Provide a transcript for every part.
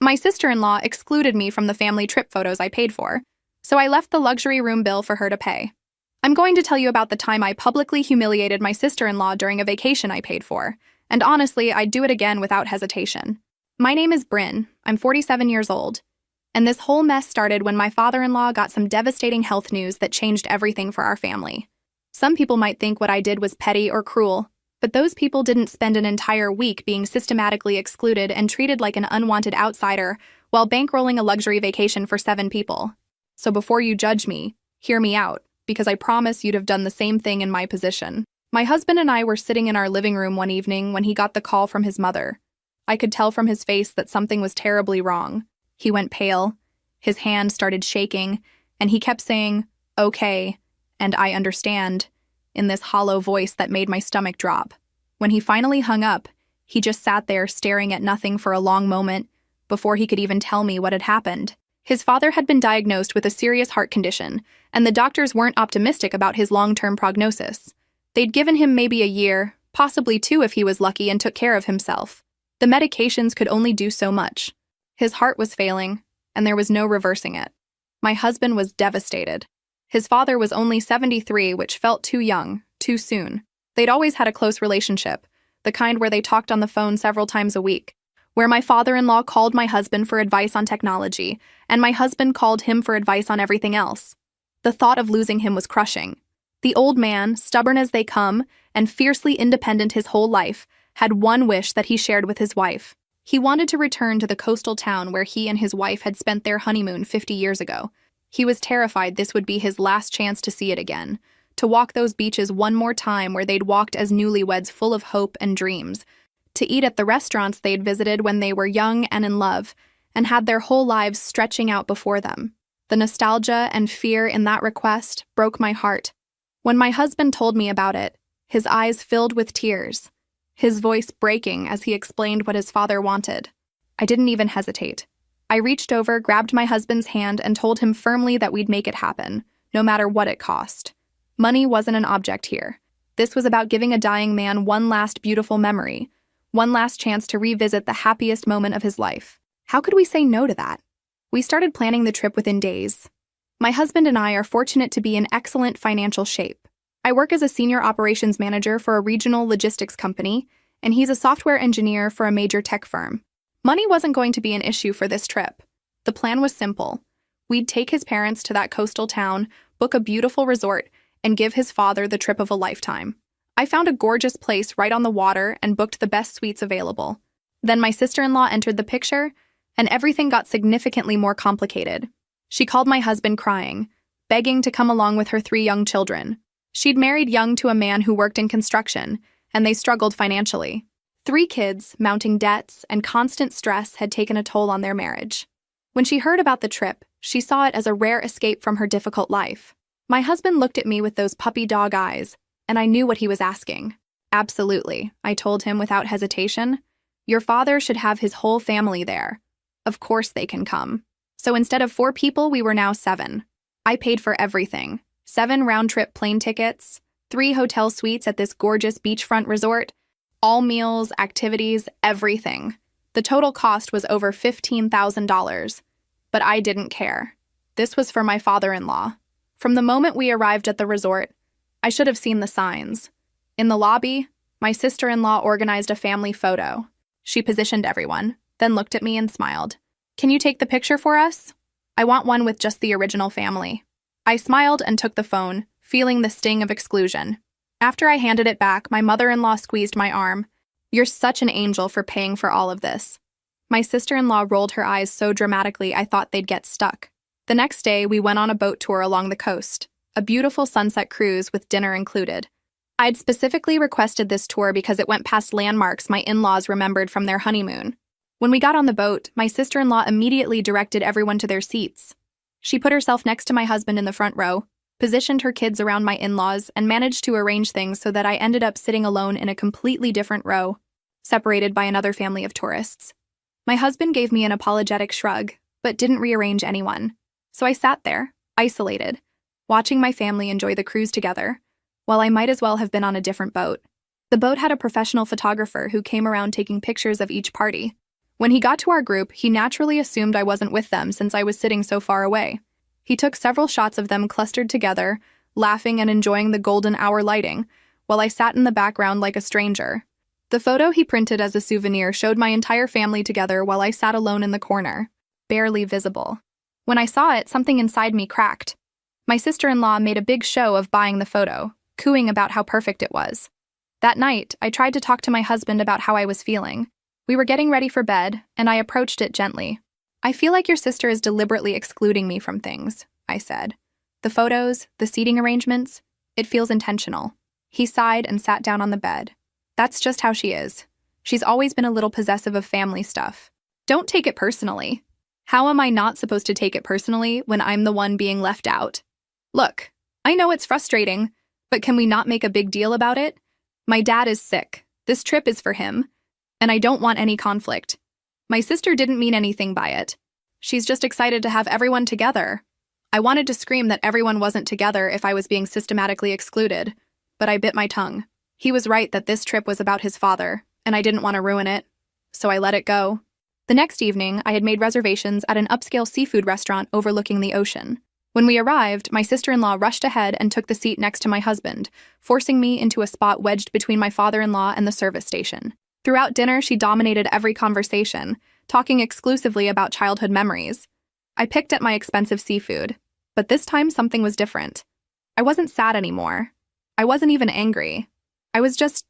My sister-in-law excluded me from the family trip photos I paid for, so I left the luxury room bill for her to pay. I'm going to tell you about the time I publicly humiliated my sister-in-law during a vacation I paid for, and honestly, I'd do it again without hesitation. My name is Bryn, I'm 47 years old, and this whole mess started when my father-in-law got some devastating health news that changed everything for our family. Some people might think what I did was petty or cruel, but those people didn't spend an entire week being systematically excluded and treated like an unwanted outsider while bankrolling a luxury vacation for 7 people. So before you judge me, hear me out, because I promise you'd have done the same thing in my position. My husband and I were sitting in our living room one evening when he got the call from his mother. I could tell from his face that something was terribly wrong. He went pale, his hand started shaking, and he kept saying, "Okay," and "I understand," in this hollow voice that made my stomach drop. When he finally hung up, he just sat there staring at nothing for a long moment before he could even tell me what had happened. His father had been diagnosed with a serious heart condition, and the doctors weren't optimistic about his long-term prognosis. They'd given him maybe a year, possibly 2 if he was lucky and took care of himself. The medications could only do so much. His heart was failing, and there was no reversing it. My husband was devastated. His father was only 73, which felt too young, too soon. They'd always had a close relationship, the kind where they talked on the phone several times a week, where my father-in-law called my husband for advice on technology, and my husband called him for advice on everything else. The thought of losing him was crushing. The old man, stubborn as they come, and fiercely independent his whole life, had one wish that he shared with his wife. He wanted to return to the coastal town where he and his wife had spent their honeymoon 50 years ago. He was terrified this would be his last chance to see it again, to walk those beaches one more time where they'd walked as newlyweds full of hope and dreams, to eat at the restaurants they'd visited when they were young and in love, and had their whole lives stretching out before them. The nostalgia and fear in that request broke my heart. When my husband told me about it, his eyes filled with tears, his voice breaking as he explained what his father wanted. I didn't even hesitate. I reached over, grabbed my husband's hand, and told him firmly that we'd make it happen, no matter what it cost. Money wasn't an object here. This was about giving a dying man one last beautiful memory, one last chance to revisit the happiest moment of his life. How could we say no to that? We started planning the trip within days. My husband and I are fortunate to be in excellent financial shape. I work as a senior operations manager for a regional logistics company, and he's a software engineer for a major tech firm. Money wasn't going to be an issue for this trip. The plan was simple. We'd take his parents to that coastal town, book a beautiful resort, and give his father the trip of a lifetime. I found a gorgeous place right on the water and booked the best suites available. Then my sister-in-law entered the picture, and everything got significantly more complicated. She called my husband crying, begging to come along with her 3 young children. She'd married young to a man who worked in construction, and they struggled financially. 3 kids, mounting debts, and constant stress had taken a toll on their marriage. When she heard about the trip, she saw it as a rare escape from her difficult life. My husband looked at me with those puppy dog eyes, and I knew what he was asking. "Absolutely," I told him without hesitation. "Your father should have his whole family there. Of course they can come." So instead of 4 people, we were now 7. I paid for everything. 7 round-trip plane tickets, 3 hotel suites at this gorgeous beachfront resort, all meals, activities, everything. The total cost was over $15,000. But I didn't care. This was for my father-in-law. From the moment we arrived at the resort, I should have seen the signs. In the lobby, my sister-in-law organized a family photo. She positioned everyone, then looked at me and smiled. "Can you take the picture for us? I want one with just the original family." I smiled and took the phone, feeling the sting of exclusion. After I handed it back, my mother-in-law squeezed my arm. "You're such an angel for paying for all of this." My sister-in-law rolled her eyes so dramatically I thought they'd get stuck. The next day, we went on a boat tour along the coast, a beautiful sunset cruise with dinner included. I'd specifically requested this tour because it went past landmarks my in-laws remembered from their honeymoon. When we got on the boat, my sister-in-law immediately directed everyone to their seats. She put herself next to my husband in the front row, positioned her kids around my in-laws, and managed to arrange things so that I ended up sitting alone in a completely different row, separated by another family of tourists. My husband gave me an apologetic shrug, but didn't rearrange anyone. So I sat there, isolated, watching my family enjoy the cruise together, while I might as well have been on a different boat. The boat had a professional photographer who came around taking pictures of each party. When he got to our group, he naturally assumed I wasn't with them since I was sitting so far away. He took several shots of them clustered together, laughing and enjoying the golden hour lighting, while I sat in the background like a stranger. The photo he printed as a souvenir showed my entire family together while I sat alone in the corner, barely visible. When I saw it, something inside me cracked. My sister-in-law made a big show of buying the photo, cooing about how perfect it was. That night, I tried to talk to my husband about how I was feeling. We were getting ready for bed, and I approached it gently. "I feel like your sister is deliberately excluding me from things," I said. "The photos, the seating arrangements, it feels intentional." He sighed and sat down on the bed. "That's just how she is. She's always been a little possessive of family stuff. Don't take it personally." How am I not supposed to take it personally when I'm the one being left out? Look, I know it's frustrating, but can we not make a big deal about it? My dad is sick. This trip is for him, and I don't want any conflict. My sister didn't mean anything by it. She's just excited to have everyone together. I wanted to scream that everyone wasn't together if I was being systematically excluded, but I bit my tongue. He was right that this trip was about his father, and I didn't want to ruin it, so I let it go. The next evening, I had made reservations at an upscale seafood restaurant overlooking the ocean. When we arrived, my sister-in-law rushed ahead and took the seat next to my husband, forcing me into a spot wedged between my father-in-law and the service station. Throughout dinner, she dominated every conversation, talking exclusively about childhood memories. I picked at my expensive seafood, but this time something was different. I wasn't sad anymore. I wasn't even angry. I was just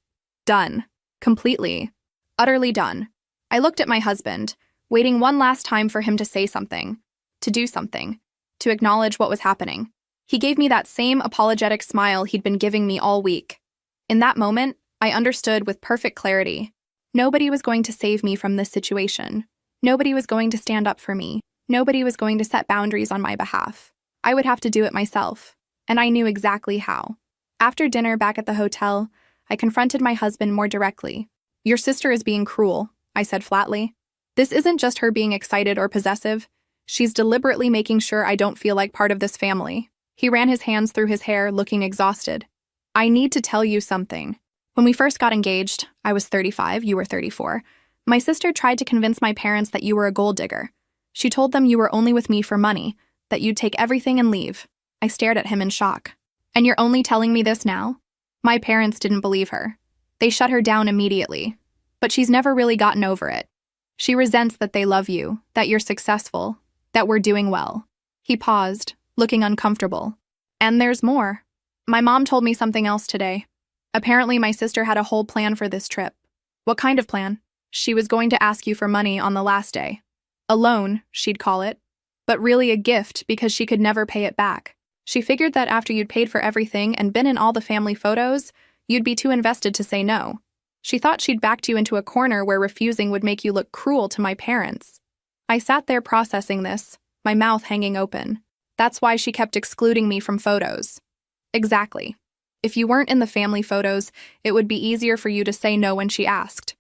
done. Completely. Utterly done. I looked at my husband, waiting one last time for him to say something, to do something, to acknowledge what was happening. He gave me that same apologetic smile he'd been giving me all week. In that moment, I understood with perfect clarity. Nobody was going to save me from this situation. Nobody was going to stand up for me. Nobody was going to set boundaries on my behalf. I would have to do it myself, and I knew exactly how. After dinner back at the hotel, I confronted my husband more directly. "Your sister is being cruel," I said flatly. "This isn't just her being excited or possessive. She's deliberately making sure I don't feel like part of this family." He ran his hands through his hair, looking exhausted. "I need to tell you something. When we first got engaged, I was 35, you were 34. My sister tried to convince my parents that you were a gold digger. She told them you were only with me for money, that you'd take everything and leave." I stared at him in shock. "And you're only telling me this now?" My parents didn't believe her. They shut her down immediately. But she's never really gotten over it. She resents that they love you, that you're successful, that we're doing well. He paused, looking uncomfortable. "And there's more. My mom told me something else today. Apparently my sister had a whole plan for this trip." "What kind of plan?" "She was going to ask you for money on the last day. A loan, she'd call it, but really a gift because she could never pay it back. She figured that after you'd paid for everything and been in all the family photos, you'd be too invested to say no. She thought she'd backed you into a corner where refusing would make you look cruel to my parents." I sat there processing this, my mouth hanging open. That's why she kept excluding me from photos. Exactly. If you weren't in the family photos, it would be easier for you to say no when she asked.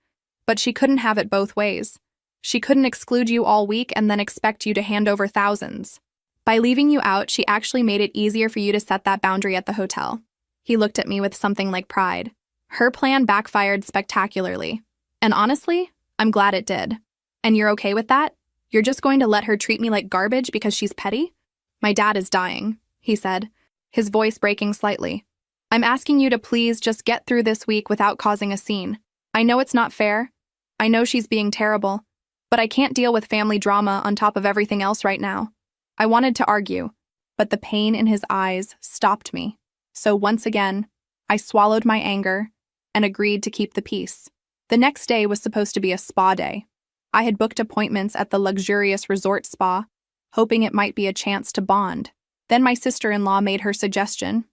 But she couldn't have it both ways. She couldn't exclude you all week and then expect you to hand over thousands. By leaving you out, she actually made it easier for you to set that boundary at the hotel. He looked at me with something like pride. Her plan backfired spectacularly. And honestly, I'm glad it did. And you're okay with that? You're just going to let her treat me like garbage because she's petty? "My dad is dying," he said, his voice breaking slightly. "I'm asking you to please just get through this week without causing a scene. I know it's not fair. I know she's being terrible. But I can't deal with family drama on top of everything else right now." I wanted to argue, but the pain in his eyes stopped me. So once again, I swallowed my anger and agreed to keep the peace. The next day was supposed to be a spa day. I had booked appointments at the luxurious resort spa, hoping it might be a chance to bond. Then my sister-in-law made her suggestion.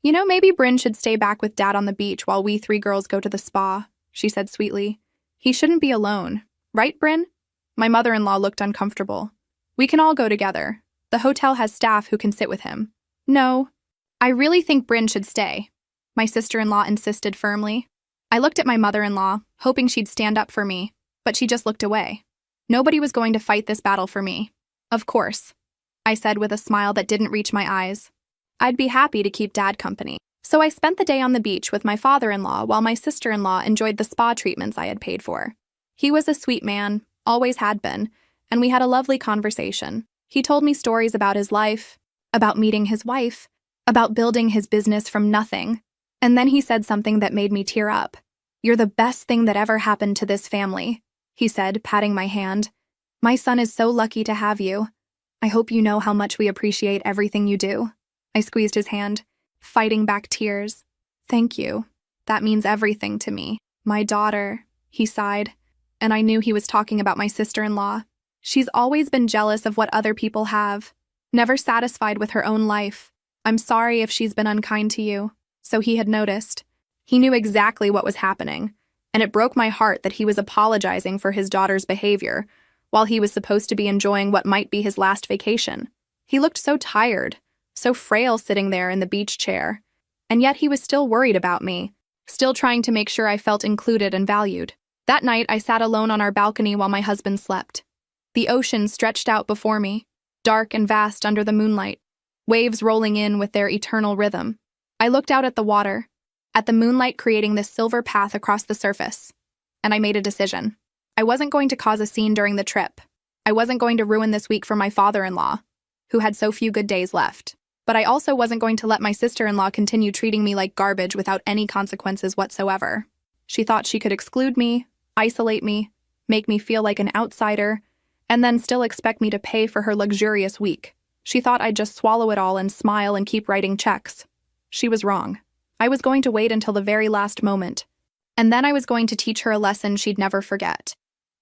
"You know, maybe Bryn should stay back with Dad on the beach while we three girls go to the spa," she said sweetly. "He shouldn't be alone. Right, Bryn?" My mother-in-law looked uncomfortable. "We can all go together. The hotel has staff who can sit with him." "No, I really think Bryn should stay," my sister-in-law insisted firmly. I looked at my mother-in-law, hoping she'd stand up for me, but she just looked away. Nobody was going to fight this battle for me. "Of course," I said with a smile that didn't reach my eyes. I'd be happy to keep Dad company. So I spent the day on the beach with my father-in-law while my sister-in-law enjoyed the spa treatments I had paid for. He was a sweet man, always had been, and we had a lovely conversation. He told me stories about his life, about meeting his wife, about building his business from nothing. And then he said something that made me tear up. "You're the best thing that ever happened to this family," he said, patting my hand. "My son is so lucky to have you. I hope you know how much we appreciate everything you do." I squeezed his hand, fighting back tears. "Thank you. That means everything to me. My daughter," he sighed, and I knew he was talking about my sister-in-law. "She's always been jealous of what other people have, never satisfied with her own life. I'm sorry if she's been unkind to you." So he had noticed. He knew exactly what was happening, and it broke my heart that he was apologizing for his daughter's behavior while he was supposed to be enjoying what might be his last vacation. He looked so tired, so frail sitting there in the beach chair, and yet he was still worried about me, still trying to make sure I felt included and valued. That night, I sat alone on our balcony while my husband slept. The ocean stretched out before me, dark and vast under the moonlight, waves rolling in with their eternal rhythm. I looked out at the water, at the moonlight creating this silver path across the surface, and I made a decision. I wasn't going to cause a scene during the trip. I wasn't going to ruin this week for my father-in-law, who had so few good days left. But I also wasn't going to let my sister-in-law continue treating me like garbage without any consequences whatsoever. She thought she could exclude me, isolate me, make me feel like an outsider, and then still expect me to pay for her luxurious week. She thought I'd just swallow it all and smile and keep writing checks. She was wrong. I was going to wait until the very last moment, and then I was going to teach her a lesson she'd never forget.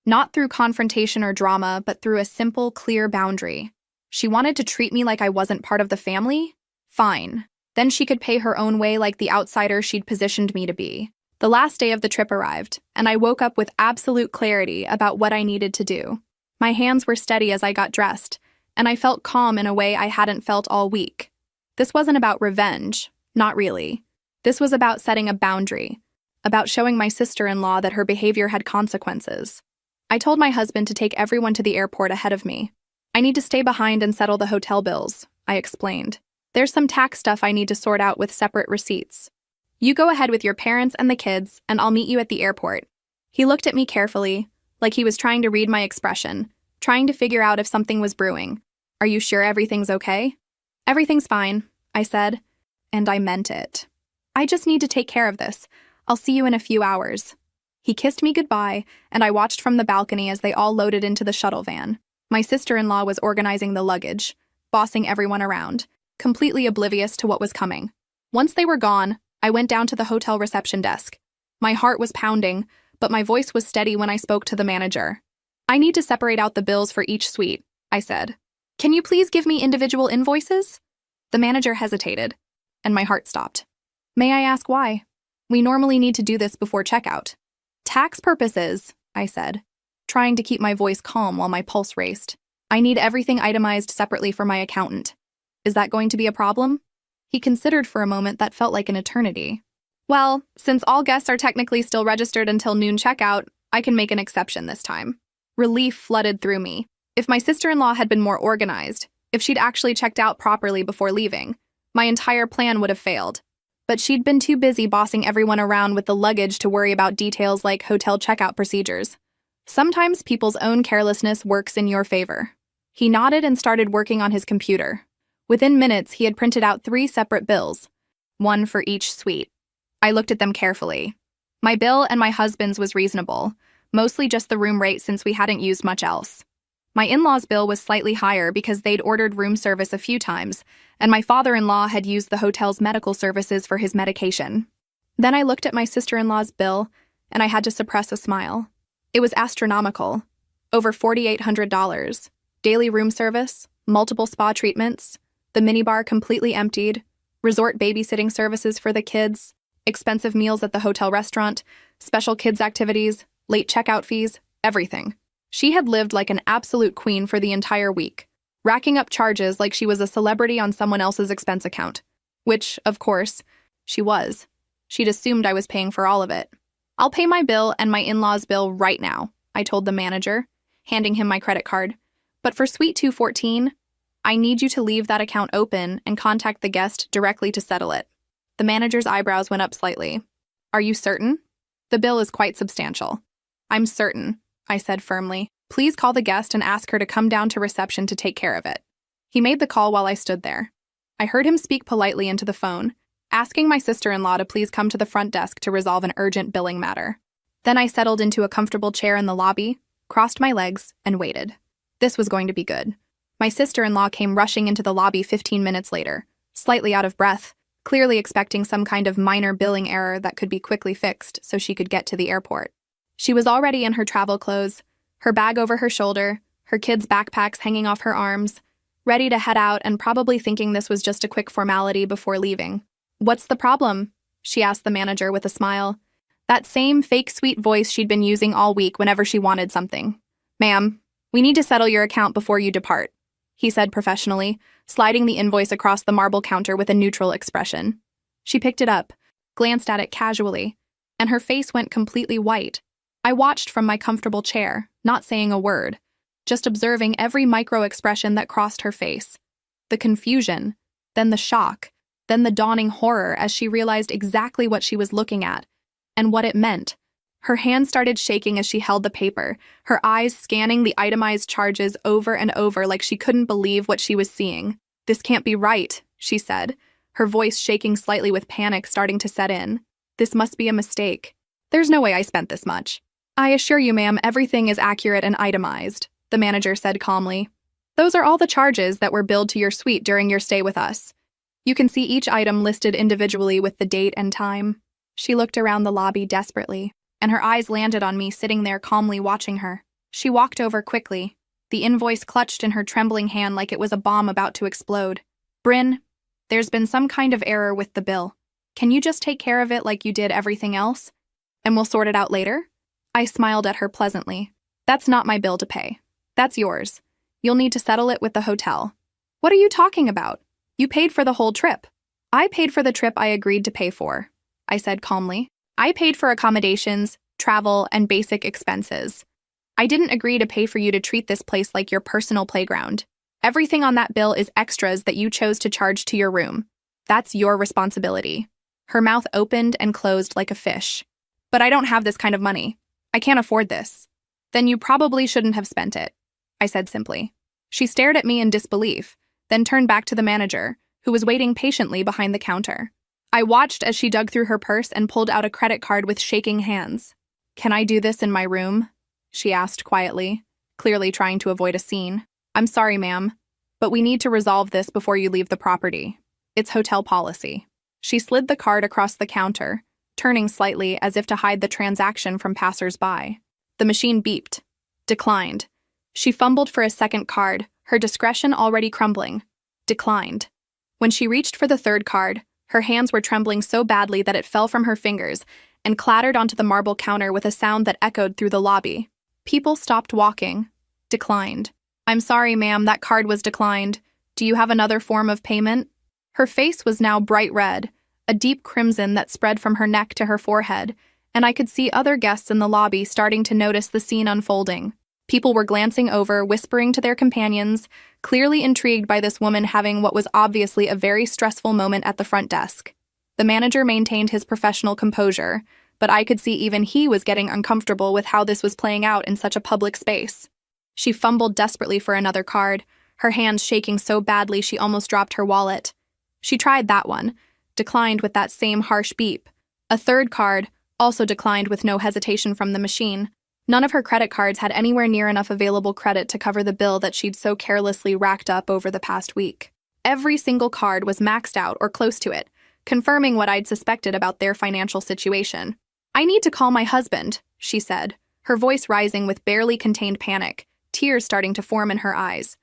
Not through confrontation or drama, but through a simple, clear boundary. She wanted to treat me like I wasn't part of the family? Fine. Then she could pay her own way like the outsider she'd positioned me to be. The last day of the trip arrived, and I woke up with absolute clarity about what I needed to do. My hands were steady as I got dressed, and I felt calm in a way I hadn't felt all week. This wasn't about revenge, not really. This was about setting a boundary, about showing my sister-in-law that her behavior had consequences. I told my husband to take everyone to the airport ahead of me. "I need to stay behind and settle the hotel bills," I explained. "There's some tax stuff I need to sort out with separate receipts. You go ahead with your parents and the kids, and I'll meet you at the airport." He looked at me carefully, like he was trying to read my expression, trying to figure out if something was brewing. "Are you sure everything's okay?" "Everything's fine," I said, and I meant it. "I just need to take care of this. I'll see you in a few hours." He kissed me goodbye, and I watched from the balcony as they all loaded into the shuttle van. My sister-in-law was organizing the luggage, bossing everyone around, completely oblivious to what was coming. Once they were gone, I went down to the hotel reception desk. My heart was pounding, but my voice was steady when I spoke to the manager. "I need to separate out the bills for each suite," I said. "Can you please give me individual invoices?" The manager hesitated, and my heart stopped. "May I ask why?" "We normally need to do this before checkout." "Tax purposes," I said, trying to keep my voice calm while my pulse raced. "I need everything itemized separately for my accountant. Is that going to be a problem?" He considered for a moment that felt like an eternity. "Well, since all guests are technically still registered until noon checkout, I can make an exception this time." Relief flooded through me. If my sister-in-law had been more organized, if she'd actually checked out properly before leaving, my entire plan would have failed. But she'd been too busy bossing everyone around with the luggage to worry about details like hotel checkout procedures. Sometimes people's own carelessness works in your favor. He nodded and started working on his computer. Within minutes, he had printed out 3 separate bills, one for each suite. I looked at them carefully. My bill and my husband's was reasonable, mostly just the room rate since we hadn't used much else. My in-laws' bill was slightly higher because they'd ordered room service a few times, and my father-in-law had used the hotel's medical services for his medication. Then I looked at my sister-in-law's bill, and I had to suppress a smile. It was astronomical. Over $4,800. Daily room service, multiple spa treatments, the minibar completely emptied, resort babysitting services for the kids, expensive meals at the hotel restaurant, special kids' activities, late checkout fees, everything. She had lived like an absolute queen for the entire week, racking up charges like she was a celebrity on someone else's expense account. Which, of course, she was. She'd assumed I was paying for all of it. "I'll pay my bill and my in-laws' bill right now," I told the manager, handing him my credit card. "But for Suite 214, I need you to leave that account open and contact the guest directly to settle it." The manager's eyebrows went up slightly. "Are you certain? The bill is quite substantial." "I'm certain," I said firmly. Please call the guest and ask her to come down to reception to take care of it. He made the call while I stood there. I heard him speak politely into the phone, asking my sister-in-law to please come to the front desk to resolve an urgent billing matter. Then I settled into a comfortable chair in the lobby, crossed my legs, and waited. This was going to be good. My sister-in-law came rushing into the lobby 15 minutes later, slightly out of breath, clearly expecting some kind of minor billing error that could be quickly fixed so she could get to the airport. She was already in her travel clothes, her bag over her shoulder, her kids' backpacks hanging off her arms, ready to head out and probably thinking this was just a quick formality before leaving. "What's the problem?" she asked the manager with a smile. That same fake sweet voice she'd been using all week whenever she wanted something. "Ma'am, we need to settle your account before you depart," he said professionally, sliding the invoice across the marble counter with a neutral expression. She picked it up, glanced at it casually, and her face went completely white. I watched from my comfortable chair, not saying a word, just observing every micro-expression that crossed her face. The confusion, then the shock, then the dawning horror as she realized exactly what she was looking at and what it meant. Her hand started shaking as she held the paper, her eyes scanning the itemized charges over and over like she couldn't believe what she was seeing. "This can't be right," she said, her voice shaking slightly with panic starting to set in. "This must be a mistake. There's no way I spent this much." "I assure you, ma'am, everything is accurate and itemized," the manager said calmly. "Those are all the charges that were billed to your suite during your stay with us. You can see each item listed individually with the date and time." She looked around the lobby desperately, and her eyes landed on me sitting there calmly watching her. She walked over quickly, the invoice clutched in her trembling hand like it was a bomb about to explode. "Bryn, there's been some kind of error with the bill. Can you just take care of it like you did everything else? And we'll sort it out later?" I smiled at her pleasantly. "That's not my bill to pay. That's yours. You'll need to settle it with the hotel." "What are you talking about? You paid for the whole trip." "I paid for the trip I agreed to pay for," I said calmly. "I paid for accommodations, travel, and basic expenses. I didn't agree to pay for you to treat this place like your personal playground. Everything on that bill is extras that you chose to charge to your room. That's your responsibility." Her mouth opened and closed like a fish. "But I don't have this kind of money. I can't afford this." "Then you probably shouldn't have spent it," I said simply. She stared at me in disbelief, then turned back to the manager, who was waiting patiently behind the counter. I watched as she dug through her purse and pulled out a credit card with shaking hands. "Can I do this in my room?" she asked quietly, clearly trying to avoid a scene. "I'm sorry, ma'am, but we need to resolve this before you leave the property. It's hotel policy." She slid the card across the counter, turning slightly as if to hide the transaction from passers-by. The machine beeped. Declined. She fumbled for a second card, her discretion already crumbling. Declined. When she reached for the third card, her hands were trembling so badly that it fell from her fingers and clattered onto the marble counter with a sound that echoed through the lobby. People stopped walking. Declined. "I'm sorry, ma'am, that card was declined. Do you have another form of payment?" Her face was now bright red, a deep crimson that spread from her neck to her forehead, and I could see other guests in the lobby starting to notice the scene unfolding. People were glancing over, whispering to their companions, clearly intrigued by this woman having what was obviously a very stressful moment at the front desk. The manager maintained his professional composure, but I could see even he was getting uncomfortable with how this was playing out in such a public space. She fumbled desperately for another card, her hands shaking so badly she almost dropped her wallet. She tried that one, declined with that same harsh beep. A third card also declined with no hesitation from the machine. None of her credit cards had anywhere near enough available credit to cover the bill that she'd so carelessly racked up over the past week. Every single card was maxed out or close to it, confirming what I'd suspected about their financial situation. "I need to call my husband," she said, her voice rising with barely contained panic, tears starting to form in her eyes.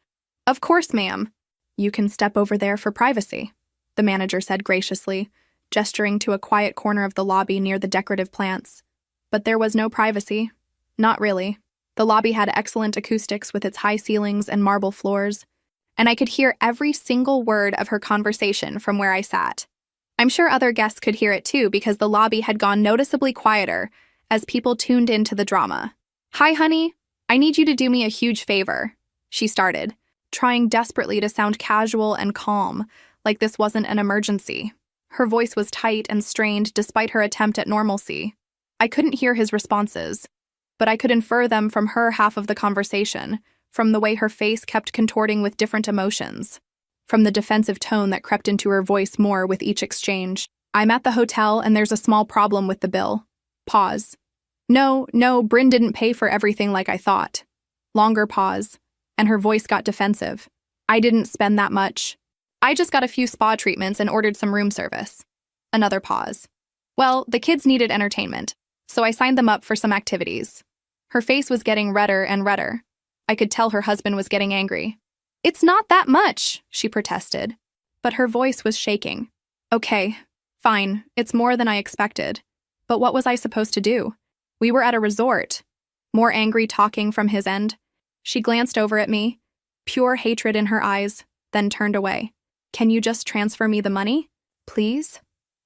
"Of course, ma'am." "You can step over there for privacy," the manager said graciously, gesturing to a quiet corner of the lobby near the decorative plants. But there was no privacy. Not really. The lobby had excellent acoustics with its high ceilings and marble floors, and I could hear every single word of her conversation from where I sat. I'm sure other guests could hear it too because the lobby had gone noticeably quieter as people tuned into the drama. "Hi, honey. I need you to do me a huge favor," she started, trying desperately to sound casual and calm, like this wasn't an emergency. Her voice was tight and strained despite her attempt at normalcy. I couldn't hear his responses. but I could infer them from her half of the conversation, from the way her face kept contorting with different emotions, from the defensive tone that crept into her voice more with each exchange. I'm at the hotel and there's a small problem with the bill. Pause. No, Bryn didn't pay for everything like I thought. Longer pause, and her voice got defensive. I didn't spend that much. I just got a few spa treatments and ordered some room service. Another pause. Well, the kids needed entertainment, so I signed them up for some activities. Her face was getting redder and redder. I could tell her husband was getting angry. It's not that much, she protested, but her voice was shaking. Okay, fine, it's more than I expected. But what was I supposed to do? We were at a resort. More angry talking from his end. She glanced over at me, pure hatred in her eyes, then turned away. Can you just transfer me the money? Please?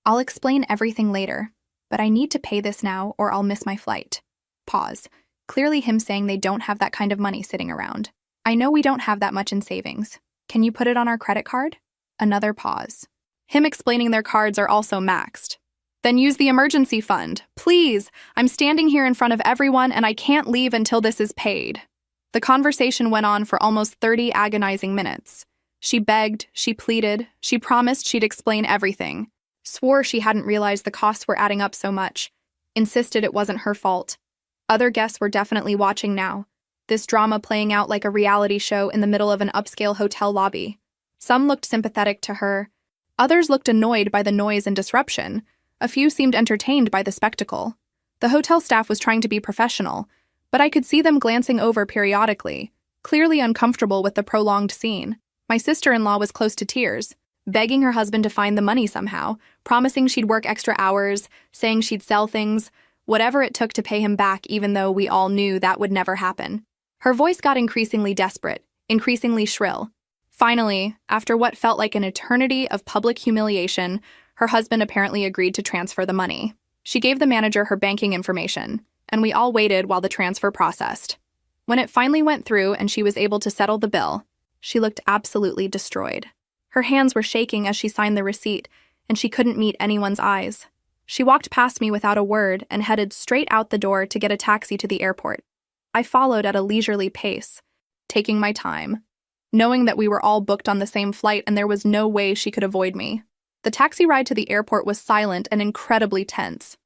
I'll explain everything later, but I need to pay this now or I'll miss my flight. Pause. Clearly him saying they don't have that kind of money sitting around. I know we don't have that much in savings. Can you put it on our credit card? Another pause. Him explaining their cards are also maxed. Then use the emergency fund. Please, I'm standing here in front of everyone and I can't leave until this is paid. The conversation went on for almost 30 agonizing minutes. She begged, she pleaded, she promised she'd explain everything. Swore she hadn't realized the costs were adding up so much. Insisted it wasn't her fault. Other guests were definitely watching now. This drama playing out like a reality show in the middle of an upscale hotel lobby. Some looked sympathetic to her. Others looked annoyed by the noise and disruption. A few seemed entertained by the spectacle. The hotel staff was trying to be professional, but I could see them glancing over periodically, clearly uncomfortable with the prolonged scene. My sister-in-law was close to tears, begging her husband to find the money somehow, promising she'd work extra hours, saying she'd sell things, whatever it took to pay him back, even though we all knew that would never happen. Her voice got increasingly desperate, increasingly shrill. Finally, after what felt like an eternity of public humiliation, her husband apparently agreed to transfer the money. She gave the manager her banking information, and we all waited while the transfer processed. When it finally went through and she was able to settle the bill, she looked absolutely destroyed. Her hands were shaking as she signed the receipt, and she couldn't meet anyone's eyes. She walked past me without a word and headed straight out the door to get a taxi to the airport. I followed at a leisurely pace, taking my time, knowing that we were all booked on the same flight and there was no way she could avoid me. The taxi ride to the airport was silent and incredibly tense.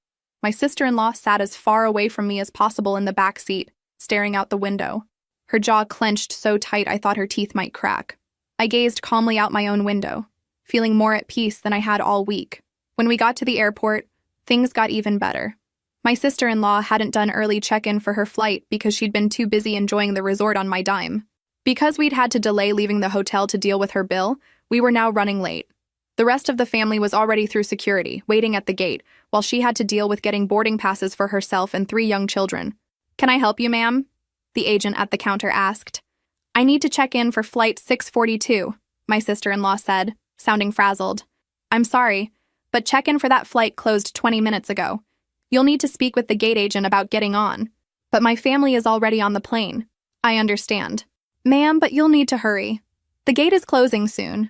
My sister-in-law sat as far away from me as possible in the back seat, staring out the window. Her jaw clenched so tight I thought her teeth might crack. I gazed calmly out my own window, feeling more at peace than I had all week. When we got to the airport, things got even better. My sister-in-law hadn't done early check-in for her flight because she'd been too busy enjoying the resort on my dime. Because we'd had to delay leaving the hotel to deal with her bill, we were now running late. The rest of the family was already through security, waiting at the gate, while she had to deal with getting boarding passes for herself and 3 young children. Can I help you, ma'am? The agent at the counter asked. I need to check in for flight 642, my sister-in-law said, sounding frazzled. I'm sorry, but check-in for that flight closed 20 minutes ago. You'll need to speak with the gate agent about getting on. But my family is already on the plane. I understand. Ma'am, but you'll need to hurry. The gate is closing soon.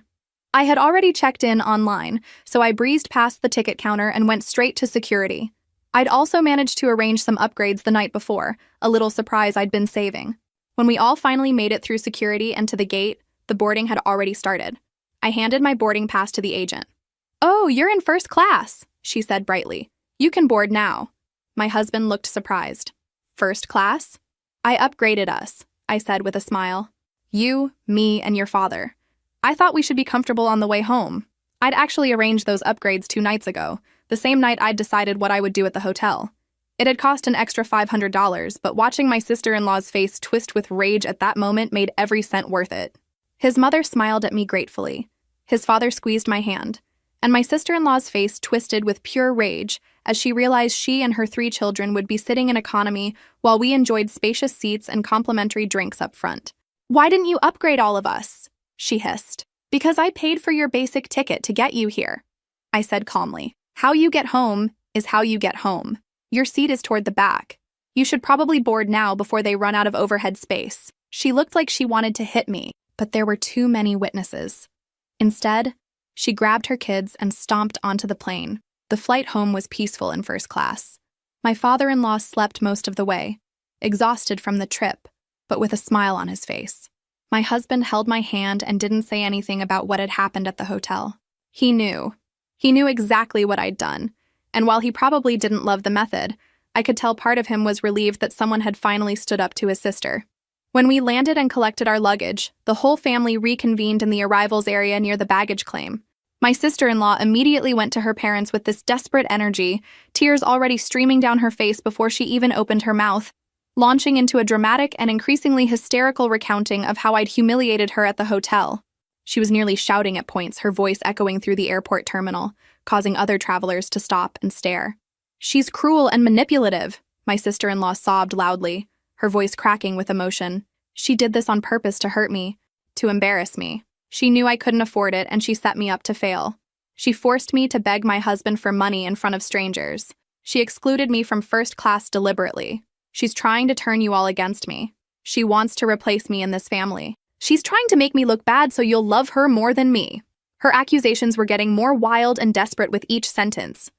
I had already checked in online, so I breezed past the ticket counter and went straight to security. I'd also managed to arrange some upgrades the night before, a little surprise I'd been saving. When we all finally made it through security and to the gate, the boarding had already started. I handed my boarding pass to the agent. Oh, you're in first class, she said brightly. You can board now. My husband looked surprised. First class? I upgraded us, I said with a smile. You, me, and your father. I thought we should be comfortable on the way home. I'd actually arranged those upgrades 2 nights ago, the same night I'd decided what I would do at the hotel. It had cost an extra $500, but watching my sister-in-law's face twist with rage at that moment made every cent worth it. His mother smiled at me gratefully. His father squeezed my hand, and my sister-in-law's face twisted with pure rage as she realized she and her 3 children would be sitting in economy while we enjoyed spacious seats and complimentary drinks up front. Why didn't you upgrade all of us? She hissed. Because I paid for your basic ticket to get you here, I said calmly. How you get home is how you get home. Your seat is toward the back. You should probably board now before they run out of overhead space. She looked like she wanted to hit me, but there were too many witnesses. Instead, she grabbed her kids and stomped onto the plane. The flight home was peaceful in first class. My father-in-law slept most of the way, exhausted from the trip, but with a smile on his face. My husband held my hand and didn't say anything about what had happened at the hotel. He knew. He knew exactly what I'd done, and while he probably didn't love the method, I could tell part of him was relieved that someone had finally stood up to his sister. When we landed and collected our luggage, the whole family reconvened in the arrivals area near the baggage claim. My sister-in-law immediately went to her parents with this desperate energy, tears already streaming down her face before she even opened her mouth, launching into a dramatic and increasingly hysterical recounting of how I'd humiliated her at the hotel. She was nearly shouting at points, her voice echoing through the airport terminal, causing other travelers to stop and stare. "She's cruel and manipulative," my sister-in-law sobbed loudly, her voice cracking with emotion. "She did this on purpose to hurt me, to embarrass me. She knew I couldn't afford it and she set me up to fail. She forced me to beg my husband for money in front of strangers. She excluded me from first class deliberately. She's trying to turn you all against me. She wants to replace me in this family. She's trying to make me look bad so you'll love her more than me." Her accusations were getting more wild and desperate with each sentence.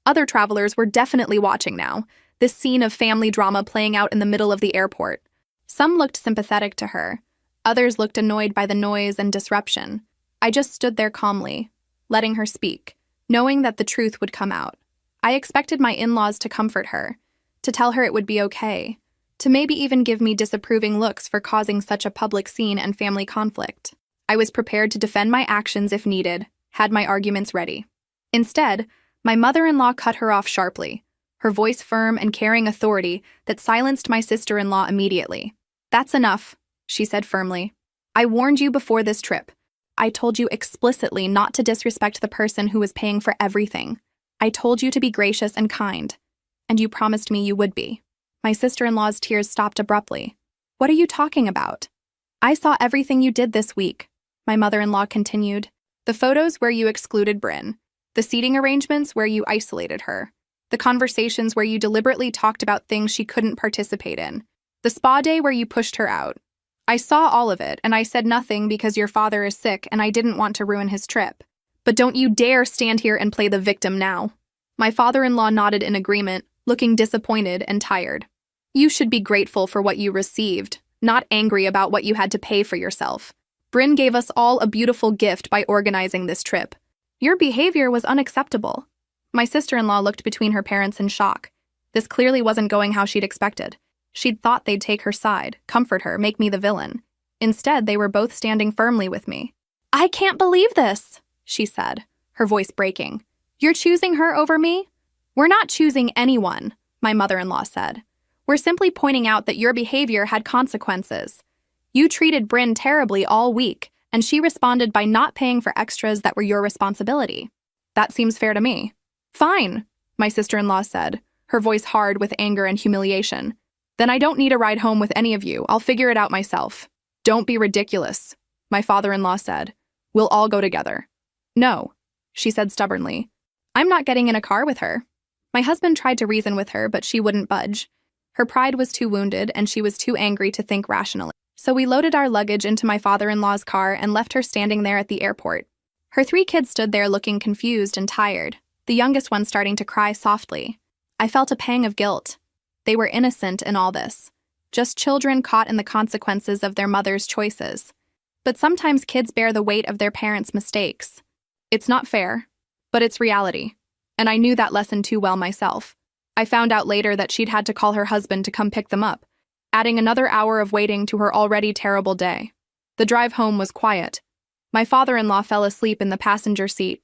Other travelers were definitely watching now, this scene of family drama playing out in the middle of the airport. Some looked sympathetic to her. Others looked annoyed by the noise and disruption. I just stood there calmly, letting her speak, knowing that the truth would come out. I expected my in-laws to comfort her, to tell her it would be okay, to maybe even give me disapproving looks for causing such a public scene and family conflict. I was prepared to defend my actions if needed, had my arguments ready. Instead, my mother-in-law cut her off sharply, her voice firm and carrying authority that silenced my sister-in-law immediately. "That's enough," she said firmly. "I warned you before this trip. I told you explicitly not to disrespect the person who was paying for everything. I told you to be gracious and kind, and you promised me you would be." My sister-in-law's tears stopped abruptly. "What are you talking about?" "I saw everything you did this week," my mother-in-law continued. "The photos where you excluded Bryn, the seating arrangements where you isolated her, the conversations where you deliberately talked about things she couldn't participate in, the spa day where you pushed her out. I saw all of it, and I said nothing because your father is sick and I didn't want to ruin his trip. But don't you dare stand here and play the victim now." My father-in-law nodded in agreement, looking disappointed and tired. "You should be grateful for what you received, not angry about what you had to pay for yourself. Bryn gave us all a beautiful gift by organizing this trip. Your behavior was unacceptable." My sister-in-law looked between her parents in shock. This clearly wasn't going how she'd expected. She'd thought they'd take her side, comfort her, make me the villain. Instead, they were both standing firmly with me. "I can't believe this," she said, her voice breaking. "You're choosing her over me?" "We're not choosing anyone," my mother-in-law said. "We're simply pointing out that your behavior had consequences. You treated Bryn terribly all week, and she responded by not paying for extras that were your responsibility. That seems fair to me." "Fine," my sister-in-law said, her voice hard with anger and humiliation. "Then I don't need a ride home with any of you. I'll figure it out myself." "Don't be ridiculous," my father-in-law said. "We'll all go together." "No," she said stubbornly. "I'm not getting in a car with her." My husband tried to reason with her, but she wouldn't budge. Her pride was too wounded, and she was too angry to think rationally. So we loaded our luggage into my father-in-law's car and left her standing there at the airport. Her 3 kids stood there looking confused and tired, the youngest one starting to cry softly. I felt a pang of guilt. They were innocent in all this, just children caught in the consequences of their mother's choices. But sometimes kids bear the weight of their parents' mistakes. It's not fair, but it's reality. And I knew that lesson too well myself. I found out later that she'd had to call her husband to come pick them up, adding another hour of waiting to her already terrible day. The drive home was quiet. My father-in-law fell asleep in the passenger seat.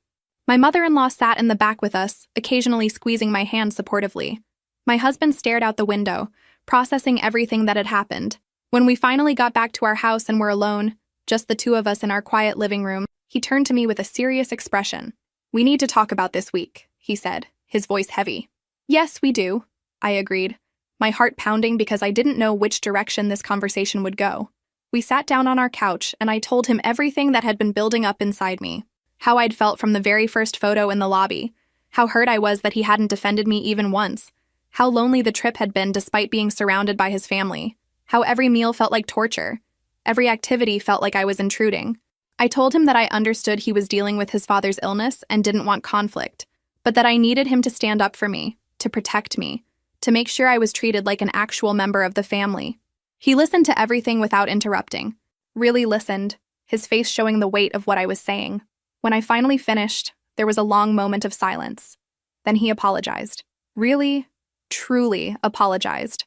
My mother-in-law sat in the back with us, occasionally squeezing my hand supportively. My husband stared out the window, processing everything that had happened. When we finally got back to our house and were alone, just the 2 of us in our quiet living room, he turned to me with a serious expression. "We need to talk about this week," he said, his voice heavy. "Yes, we do," I agreed, my heart pounding because I didn't know which direction this conversation would go. We sat down on our couch, and I told him everything that had been building up inside me. How I'd felt from the very first photo in the lobby, how hurt I was that he hadn't defended me even once, how lonely the trip had been despite being surrounded by his family, how every meal felt like torture, every activity felt like I was intruding. I told him that I understood he was dealing with his father's illness and didn't want conflict, but that I needed him to stand up for me, to protect me, to make sure I was treated like an actual member of the family. He listened to everything without interrupting. Really listened, his face showing the weight of what I was saying. When I finally finished, there was a long moment of silence. Then he apologized. Really, truly apologized.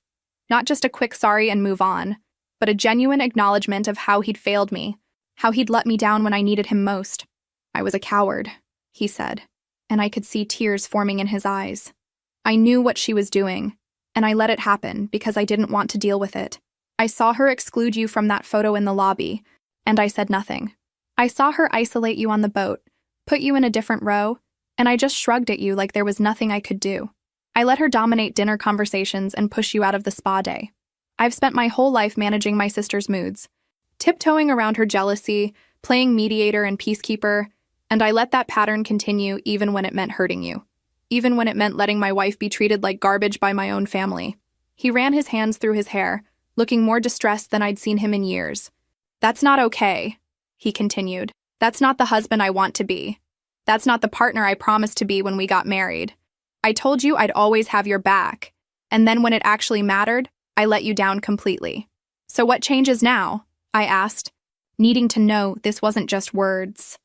Not just a quick sorry and move on, but a genuine acknowledgement of how he'd failed me, how he'd let me down when I needed him most. I was a coward, he said, and I could see tears forming in his eyes. I knew what she was doing, and I let it happen because I didn't want to deal with it. I saw her exclude you from that photo in the lobby, and I said nothing. I saw her isolate you on the boat, put you in a different row, and I just shrugged at you like there was nothing I could do. I let her dominate dinner conversations and push you out of the spa day. I've spent my whole life managing my sister's moods, tiptoeing around her jealousy, playing mediator and peacekeeper, and I let that pattern continue even when it meant hurting you. Even when it meant letting my wife be treated like garbage by my own family. He ran his hands through his hair, looking more distressed than I'd seen him in years. That's not okay, he continued. That's not the husband I want to be. That's not the partner I promised to be when we got married. I told you I'd always have your back, and then when it actually mattered, I let you down completely. So what changes now? I asked, needing to know this wasn't just words.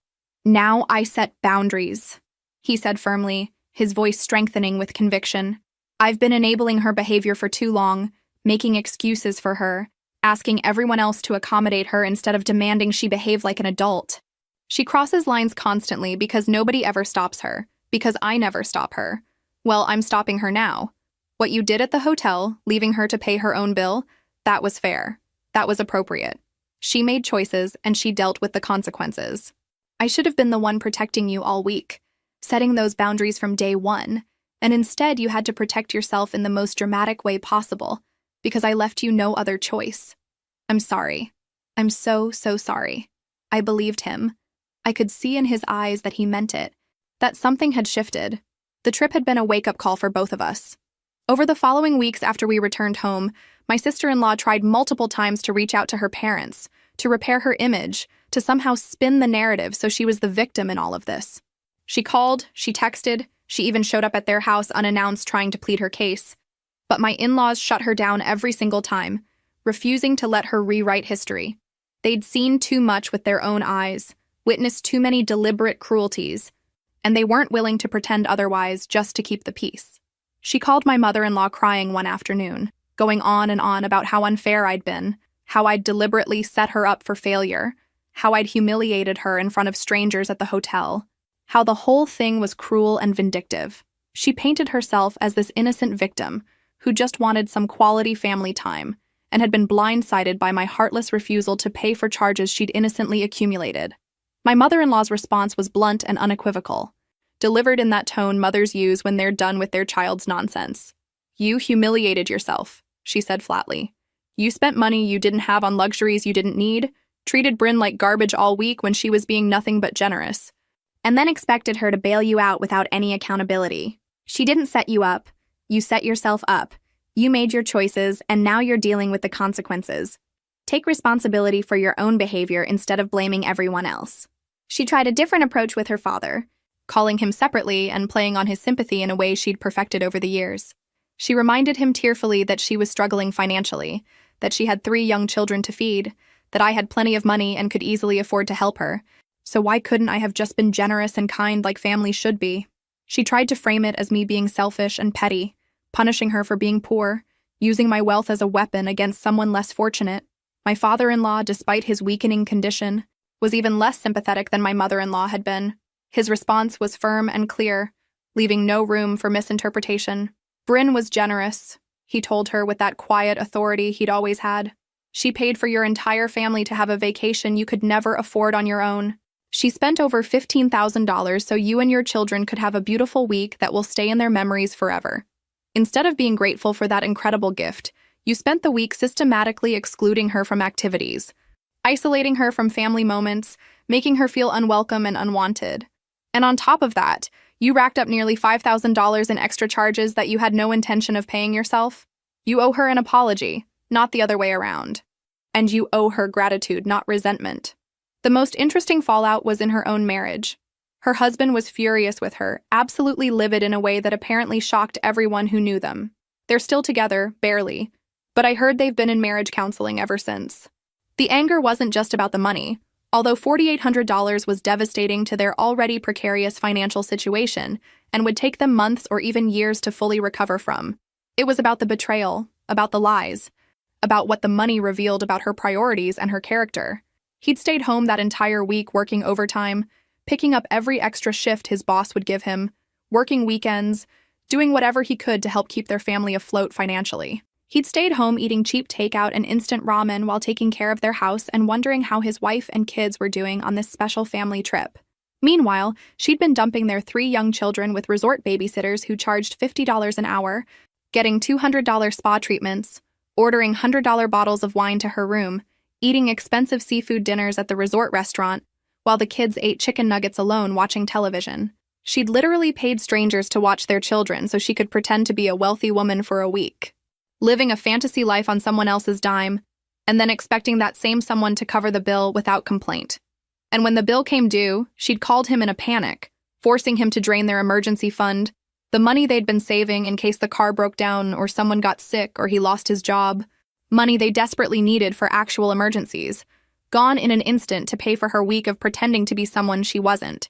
Now I set boundaries, he said firmly, his voice strengthening with conviction. I've been enabling her behavior for too long, making excuses for her, asking everyone else to accommodate her instead of demanding she behave like an adult. She crosses lines constantly because nobody ever stops her, because I never stop her. Well, I'm stopping her now. What you did at the hotel, leaving her to pay her own bill, that was fair. That was appropriate. She made choices, and she dealt with the consequences. I should have been the one protecting you all week, setting those boundaries from day one, and instead you had to protect yourself in the most dramatic way possible, because I left you no other choice. I'm sorry. I'm so sorry. I believed him. I could see in his eyes that he meant it, that something had shifted. The trip had been a wake-up call for both of us. Over the following weeks after we returned home, my sister-in-law tried multiple times to reach out to her parents, to repair her image, to somehow spin the narrative so she was the victim in all of this. She called, she texted, she even showed up at their house unannounced trying to plead her case. But my in-laws shut her down every single time, refusing to let her rewrite history. They'd seen too much with their own eyes, witnessed too many deliberate cruelties, and they weren't willing to pretend otherwise just to keep the peace. She called my mother-in-law crying one afternoon, going on and on about how unfair I'd been, how I'd deliberately set her up for failure, how I'd humiliated her in front of strangers at the hotel, how the whole thing was cruel and vindictive. She painted herself as this innocent victim who just wanted some quality family time and had been blindsided by my heartless refusal to pay for charges she'd innocently accumulated. My mother-in-law's response was blunt and unequivocal, delivered in that tone mothers use when they're done with their child's nonsense. You humiliated yourself, she said flatly. You spent money you didn't have on luxuries you didn't need, treated Bryn like garbage all week when she was being nothing but generous, and then expected her to bail you out without any accountability. She didn't set you up. You set yourself up. You made your choices, and now you're dealing with the consequences. Take responsibility for your own behavior instead of blaming everyone else. She tried a different approach with her father, calling him separately and playing on his sympathy in a way she'd perfected over the years. She reminded him tearfully that she was struggling financially, that she had 3 young children to feed, that I had plenty of money and could easily afford to help her. So why couldn't I have just been generous and kind like family should be? She tried to frame it as me being selfish and petty, punishing her for being poor, using my wealth as a weapon against someone less fortunate. My father-in-law, despite his weakening condition, was even less sympathetic than my mother-in-law had been. His response was firm and clear, leaving no room for misinterpretation. Bryn was generous, he told her with that quiet authority he'd always had. She paid for your entire family to have a vacation you could never afford on your own. She spent over $15,000 so you and your children could have a beautiful week that will stay in their memories forever. Instead of being grateful for that incredible gift, you spent the week systematically excluding her from activities, isolating her from family moments, making her feel unwelcome and unwanted. And on top of that, you racked up nearly $5,000 in extra charges that you had no intention of paying yourself. You owe her an apology, not the other way around. And you owe her gratitude, not resentment. The most interesting fallout was in her own marriage. Her husband was furious with her, absolutely livid in a way that apparently shocked everyone who knew them. They're still together, barely, but I heard they've been in marriage counseling ever since. The anger wasn't just about the money. Although $4,800 was devastating to their already precarious financial situation and would take them months or even years to fully recover from, it was about the betrayal, about the lies, about what the money revealed about her priorities and her character. He'd stayed home that entire week working overtime, picking up every extra shift his boss would give him, working weekends, doing whatever he could to help keep their family afloat financially. He'd stayed home eating cheap takeout and instant ramen while taking care of their house and wondering how his wife and kids were doing on this special family trip. Meanwhile, she'd been dumping their 3 young children with resort babysitters who charged $50 an hour, getting $200 spa treatments, ordering $100 bottles of wine to her room, eating expensive seafood dinners at the resort restaurant, while the kids ate chicken nuggets alone watching television. She'd literally paid strangers to watch their children so she could pretend to be a wealthy woman for a week, living a fantasy life on someone else's dime, and then expecting that same someone to cover the bill without complaint. And when the bill came due, she'd called him in a panic, forcing him to drain their emergency fund, the money they'd been saving in case the car broke down or someone got sick or he lost his job, money they desperately needed for actual emergencies, gone in an instant to pay for her week of pretending to be someone she wasn't.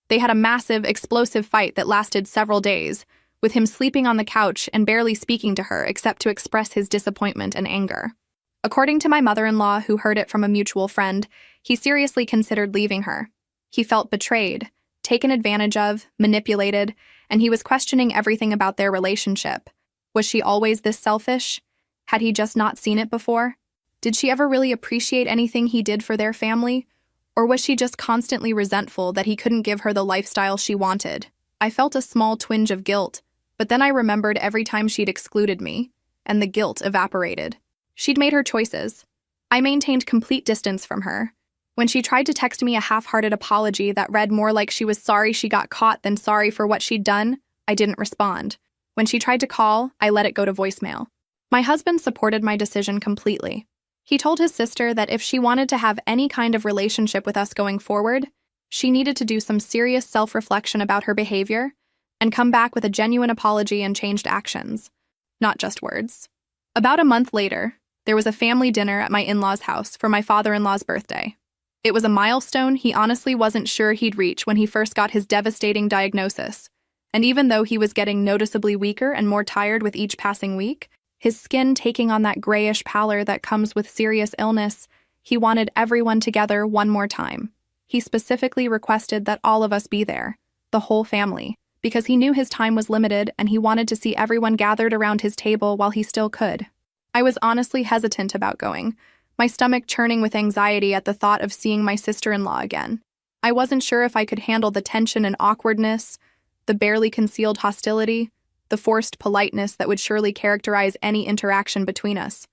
They had a massive, explosive fight that lasted several days, with him sleeping on the couch and barely speaking to her except to express his disappointment and anger. According to my mother-in-law, who heard it from a mutual friend, he seriously considered leaving her. He felt betrayed, taken advantage of, manipulated, and he was questioning everything about their relationship. Was she always this selfish? Had he just not seen it before? Did she ever really appreciate anything he did for their family? Or was she just constantly resentful that he couldn't give her the lifestyle she wanted? I felt a small twinge of guilt, but then I remembered every time she'd excluded me, and the guilt evaporated. She'd made her choices. I maintained complete distance from her. When she tried to text me a half-hearted apology that read more like she was sorry she got caught than sorry for what she'd done, I didn't respond. When she tried to call, I let it go to voicemail. My husband supported my decision completely. He told his sister that if she wanted to have any kind of relationship with us going forward, she needed to do some serious self-reflection about her behavior and come back with a genuine apology and changed actions, not just words. About a month later, there was a family dinner at my in-laws' house for my father-in-law's birthday. It was a milestone he honestly wasn't sure he'd reach when he first got his devastating diagnosis, and even though he was getting noticeably weaker and more tired with each passing week, his skin taking on that grayish pallor that comes with serious illness, he wanted everyone together one more time. He specifically requested that all of us be there, the whole family, because he knew his time was limited and he wanted to see everyone gathered around his table while he still could. I was honestly hesitant about going, my stomach churning with anxiety at the thought of seeing my sister-in-law again. I wasn't sure if I could handle the tension and awkwardness, the barely concealed hostility, the forced politeness that would surely characterize any interaction between us.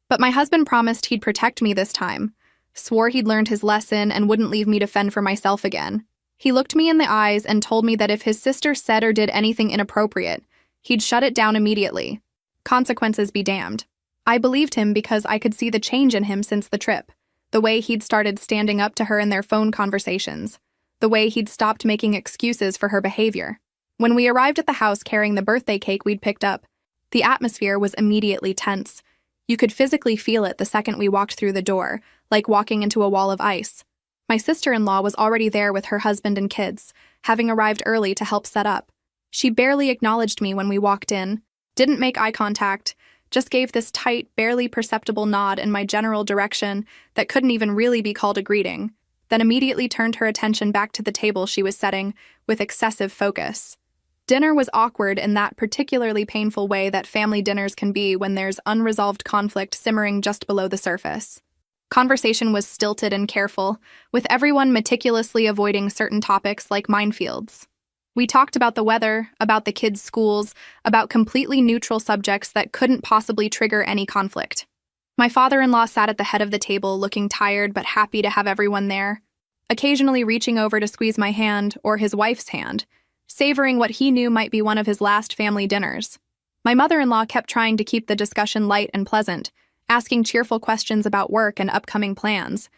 But my husband promised he'd protect me this time, swore he'd learned his lesson and wouldn't leave me to fend for myself again. He looked me in the eyes and told me that if his sister said or did anything inappropriate, he'd shut it down immediately. Consequences be damned. I believed him because I could see the change in him since the trip, the way he'd started standing up to her in their phone conversations, the way he'd stopped making excuses for her behavior. When we arrived at the house carrying the birthday cake we'd picked up, the atmosphere was immediately tense. You could physically feel it the second we walked through the door, like walking into a wall of ice. My sister-in-law was already there with her husband and kids, having arrived early to help set up. She barely acknowledged me when we walked in, didn't make eye contact, just gave this tight, barely perceptible nod in my general direction that couldn't even really be called a greeting, then immediately turned her attention back to the table she was setting with excessive focus. Dinner was awkward in that particularly painful way that family dinners can be when there's unresolved conflict simmering just below the surface. Conversation was stilted and careful, with everyone meticulously avoiding certain topics like minefields. We talked about the weather, about the kids' schools, about completely neutral subjects that couldn't possibly trigger any conflict. My father-in-law sat at the head of the table looking tired but happy to have everyone there, occasionally reaching over to squeeze my hand or his wife's hand, savoring what he knew might be one of his last family dinners. My mother-in-law kept trying to keep the discussion light and pleasant, asking cheerful questions about work and upcoming plans.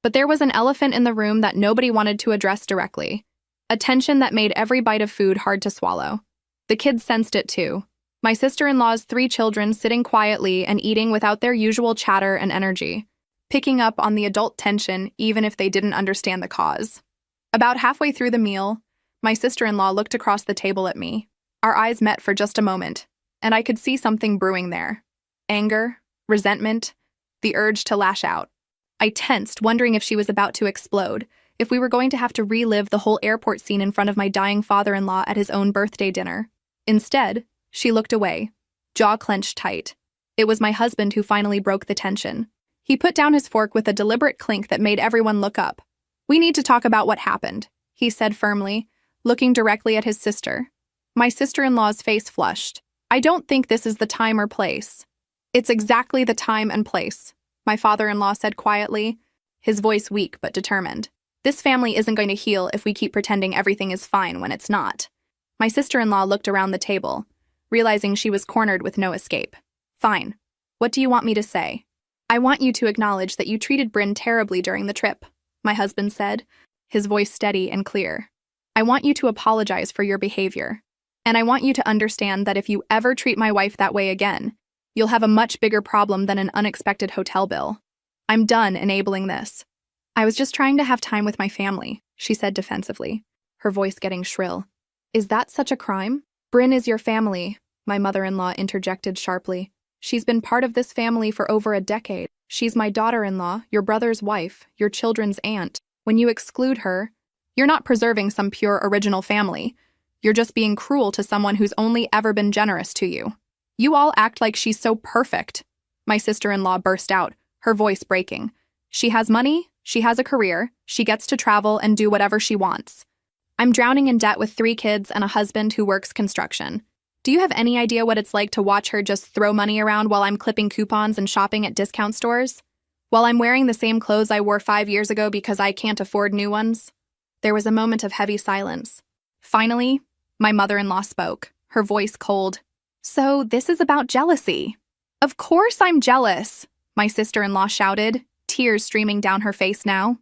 But there was an elephant in the room that nobody wanted to address directly, a tension that made every bite of food hard to swallow. The kids sensed it too. My sister-in-law's 3 children sitting quietly and eating without their usual chatter and energy, picking up on the adult tension even if they didn't understand the cause. About halfway through the meal, my sister-in-law looked across the table at me. Our eyes met for just a moment, and I could see something brewing there. Anger, resentment, the urge to lash out. I tensed, wondering if she was about to explode, if we were going to have to relive the whole airport scene in front of my dying father-in-law at his own birthday dinner. Instead, she looked away, jaw clenched tight. It was my husband who finally broke the tension. He put down his fork with a deliberate clink that made everyone look up. "We need to talk about what happened," he said firmly, looking directly at his sister. My sister-in-law's face flushed. "I don't think this is the time or place." "It's exactly the time and place," my father-in-law said quietly, his voice weak but determined. "This family isn't going to heal if we keep pretending everything is fine when it's not." My sister-in-law looked around the table, realizing she was cornered with no escape. "Fine. What do you want me to say?" "I want you to acknowledge that you treated Bryn terribly during the trip," my husband said, his voice steady and clear. "I want you to apologize for your behavior. And I want you to understand that if you ever treat my wife that way again, you'll have a much bigger problem than an unexpected hotel bill. I'm done enabling this." "I was just trying to have time with my family," she said defensively, her voice getting shrill. "Is that such a crime?" "Bryn is your family," my mother-in-law interjected sharply. "She's been part of this family for over a decade. She's my daughter-in-law, your brother's wife, your children's aunt. When you exclude her, you're not preserving some pure original family. You're just being cruel to someone who's only ever been generous to you. You all act like she's so perfect," my sister-in-law burst out, her voice breaking. "She has money, she has a career, she gets to travel and do whatever she wants. I'm drowning in debt with 3 kids and a husband who works construction. Do you have any idea what it's like to watch her just throw money around while I'm clipping coupons and shopping at discount stores? While I'm wearing the same clothes I wore 5 years ago because I can't afford new ones?" There was a moment of heavy silence. Finally, my mother-in-law spoke, her voice cold. "So this is about jealousy." "Of course I'm jealous," my sister-in-law shouted, tears streaming down her face now.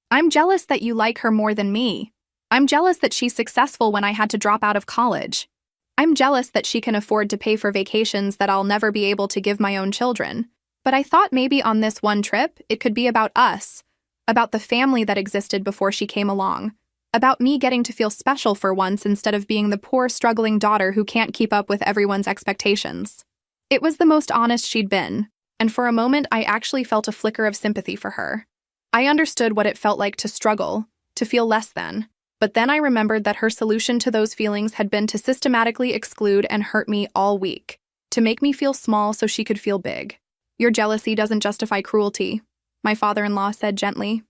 "I'm jealous that you like her more than me. I'm jealous that she's successful when I had to drop out of college. I'm jealous that she can afford to pay for vacations that I'll never be able to give my own children. But I thought maybe on this one trip, it could be about us, about the family that existed before she came along, about me getting to feel special for once instead of being the poor, struggling daughter who can't keep up with everyone's expectations." It was the most honest she'd been, and for a moment I actually felt a flicker of sympathy for her. I understood what it felt like to struggle, to feel less than. But then I remembered that her solution to those feelings had been to systematically exclude and hurt me all week, to make me feel small so she could feel big. "Your jealousy doesn't justify cruelty," my father-in-law said gently.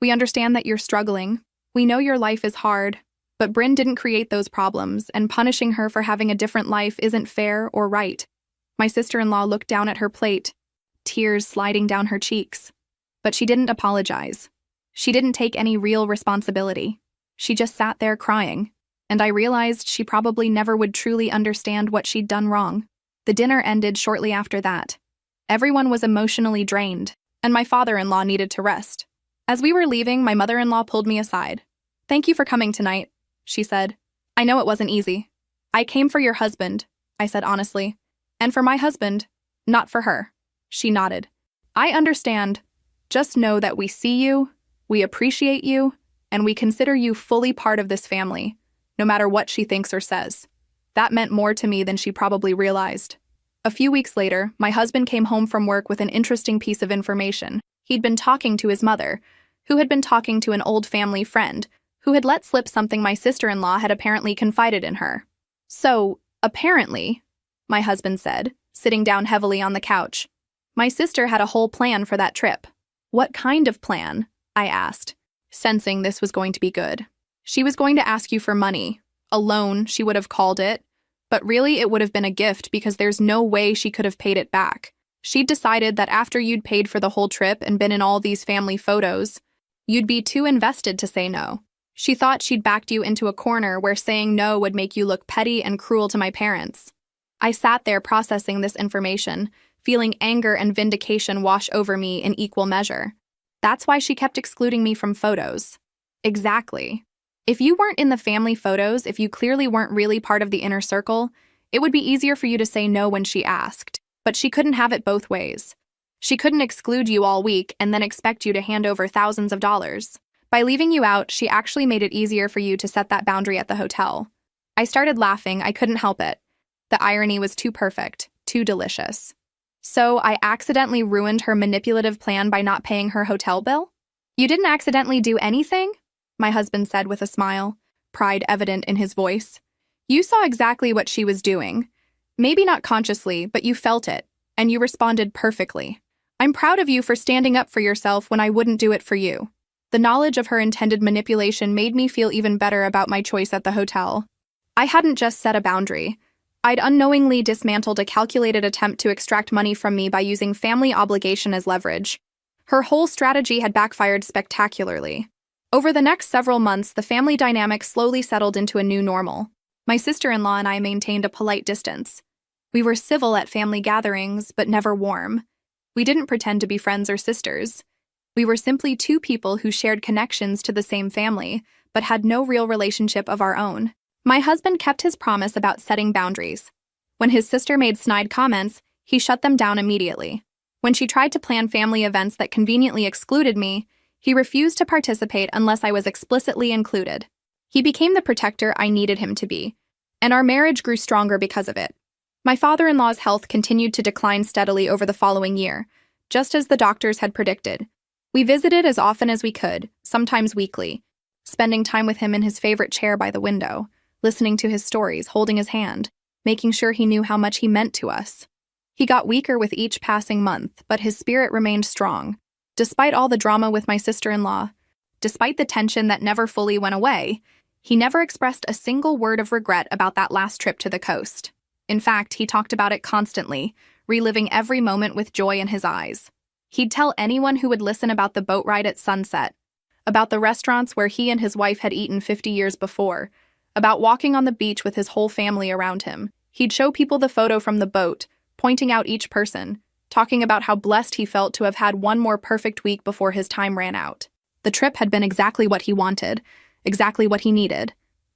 "We understand that you're struggling. We know your life is hard, but Bryn didn't create those problems, and punishing her for having a different life isn't fair or right." My sister-in-law looked down at her plate, tears sliding down her cheeks. But she didn't apologize. She didn't take any real responsibility. She just sat there crying, and I realized she probably never would truly understand what she'd done wrong. The dinner ended shortly after that. Everyone was emotionally drained, and my father-in-law needed to rest. As we were leaving, my mother-in-law pulled me aside. "Thank you for coming tonight," she said. "I know it wasn't easy." "I came for your husband," I said honestly. "And for my husband, not for her." She nodded. "I understand. Just know that we see you, we appreciate you, and we consider you fully part of this family, no matter what she thinks or says." That meant more to me than she probably realized. A few weeks later, my husband came home from work with an interesting piece of information. He'd been talking to his mother, who had been talking to an old family friend, who had let slip something my sister-in-law had apparently confided in her. "So, apparently," my husband said, sitting down heavily on the couch, "my sister had a whole plan for that trip." "What kind of plan?" I asked, sensing this was going to be good. "She was going to ask you for money. A loan, she would have called it. But really, it would have been a gift because there's no way she could have paid it back. She'd decided that after you'd paid for the whole trip and been in all these family photos, you'd be too invested to say no. She thought she'd backed you into a corner where saying no would make you look petty and cruel to my parents." I sat there processing this information, feeling anger and vindication wash over me in equal measure. That's why she kept excluding me from photos. Exactly. If you weren't in the family photos, if you clearly weren't really part of the inner circle, It would be easier for you to say no when she asked, but she couldn't have it both ways. She couldn't exclude you all week and then expect you to hand over thousands of dollars. By leaving you out, she actually made it easier for you to set that boundary at the hotel. I started laughing. I couldn't help it. The irony was too perfect, too delicious. So I accidentally ruined her manipulative plan by not paying her hotel bill? You didn't accidentally do anything? My husband said with a smile, pride evident in his voice. You saw exactly what she was doing. Maybe not consciously, but you felt it, and you responded perfectly. I'm proud of you for standing up for yourself when I wouldn't do it for you. The knowledge of her intended manipulation made me feel even better about my choice at the hotel. I hadn't just set a boundary. I'd unknowingly dismantled a calculated attempt to extract money from me by using family obligation as leverage. Her whole strategy had backfired spectacularly. Over the next several months, the family dynamic slowly settled into a new normal. My sister-in-law and I maintained a polite distance. We were civil at family gatherings, but never warm. We didn't pretend to be friends or sisters. We were simply two people who shared connections to the same family, but had no real relationship of our own. My husband kept his promise about setting boundaries. When his sister made snide comments, he shut them down immediately. When she tried to plan family events that conveniently excluded me, he refused to participate unless I was explicitly included. He became the protector I needed him to be, and our marriage grew stronger because of it. My father-in-law's health continued to decline steadily over the following year, just as the doctors had predicted. We visited as often as we could, sometimes weekly, spending time with him in his favorite chair by the window, listening to his stories, holding his hand, making sure he knew how much he meant to us. He got weaker with each passing month, but his spirit remained strong. Despite all the drama with my sister-in-law, despite the tension that never fully went away, he never expressed a single word of regret about that last trip to the coast. In fact, he talked about it constantly, reliving every moment with joy in his eyes. He'd tell anyone who would listen about the boat ride at sunset, about the restaurants where he and his wife had eaten 50 years before, about walking on the beach with his whole family around him. He'd show people the photo from the boat, pointing out each person, talking about how blessed he felt to have had one more perfect week before his time ran out. The trip had been exactly what he wanted, exactly what he needed,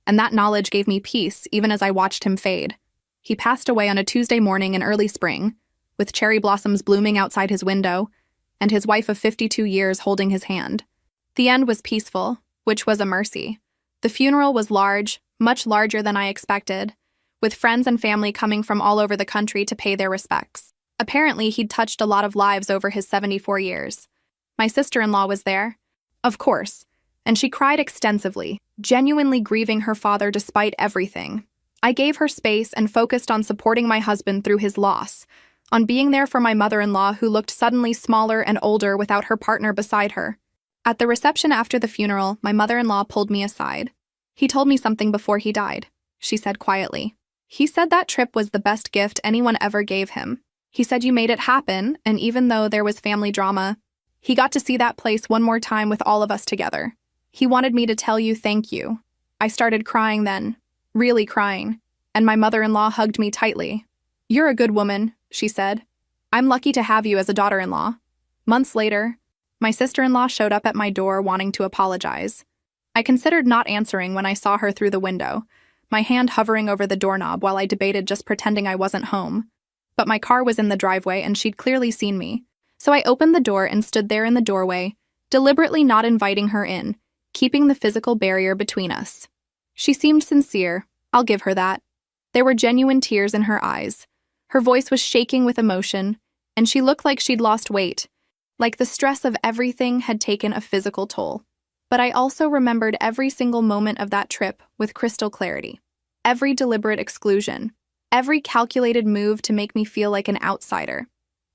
and that knowledge gave me peace even as I watched him fade. He passed away on a Tuesday morning in early spring, with cherry blossoms blooming outside his window, and his wife of 52 years holding his hand. The end was peaceful, which was a mercy. The funeral was large, much larger than I expected, with friends and family coming from all over the country to pay their respects. Apparently, he'd touched a lot of lives over his 74 years. My sister-in-law was there, of course, and she cried extensively, genuinely grieving her father despite everything. I gave her space and focused on supporting my husband through his loss, on being there for my mother-in-law who looked suddenly smaller and older without her partner beside her. At the reception after the funeral, my mother-in-law pulled me aside. He told me something before he died, she said quietly. He said that trip was the best gift anyone ever gave him. He said you made it happen, and even though there was family drama, he got to see that place one more time with all of us together. He wanted me to tell you thank you. I started crying then, really crying, and my mother-in-law hugged me tightly. You're a good woman, she said. I'm lucky to have you as a daughter-in-law. Months later, my sister-in-law showed up at my door wanting to apologize. I considered not answering when I saw her through the window, my hand hovering over the doorknob while I debated just pretending I wasn't home. But my car was in the driveway and she'd clearly seen me. So I opened the door and stood there in the doorway, deliberately not inviting her in, keeping the physical barrier between us. She seemed sincere, I'll give her that. There were genuine tears in her eyes. Her voice was shaking with emotion, and she looked like she'd lost weight, like the stress of everything had taken a physical toll. But I also remembered every single moment of that trip with crystal clarity. Every deliberate exclusion, every calculated move to make me feel like an outsider.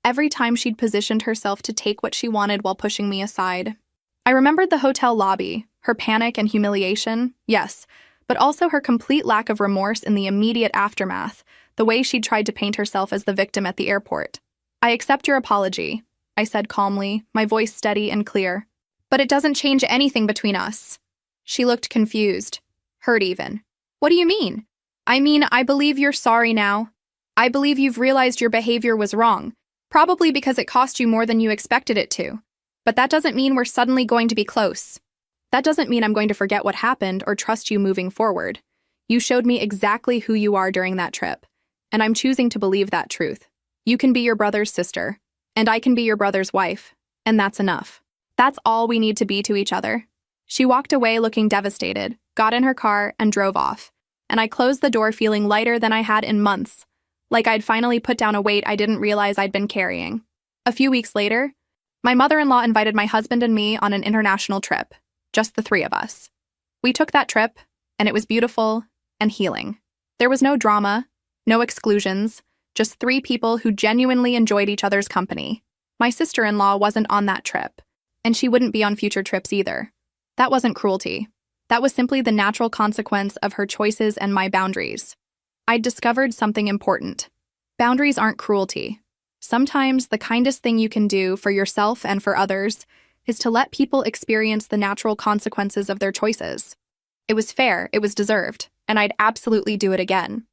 Every time she'd positioned herself to take what she wanted while pushing me aside. I remembered the hotel lobby, her panic and humiliation, yes, but also her complete lack of remorse in the immediate aftermath, the way she'd tried to paint herself as the victim at the airport. I accept your apology, I said calmly, my voice steady and clear. But it doesn't change anything between us. She looked confused, hurt even. What do you mean? I mean, I believe you're sorry now. I believe you've realized your behavior was wrong, probably because it cost you more than you expected it to. But that doesn't mean we're suddenly going to be close. That doesn't mean I'm going to forget what happened or trust you moving forward. You showed me exactly who you are during that trip, and I'm choosing to believe that truth. You can be your brother's sister, and I can be your brother's wife, and that's enough. That's all we need to be to each other. She walked away looking devastated, got in her car, and drove off, and I closed the door feeling lighter than I had in months, like I'd finally put down a weight I didn't realize I'd been carrying. A few weeks later, my mother-in-law invited my husband and me on an international trip, just the three of us. We took that trip, and it was beautiful and healing. There was no drama, no exclusions, just three people who genuinely enjoyed each other's company. My sister-in-law wasn't on that trip, and she wouldn't be on future trips either. That wasn't cruelty. That was simply the natural consequence of her choices and my boundaries. I'd discovered something important. Boundaries aren't cruelty. Sometimes the kindest thing you can do for yourself and for others is to let people experience the natural consequences of their choices. It was fair, it was deserved, and I'd absolutely do it again.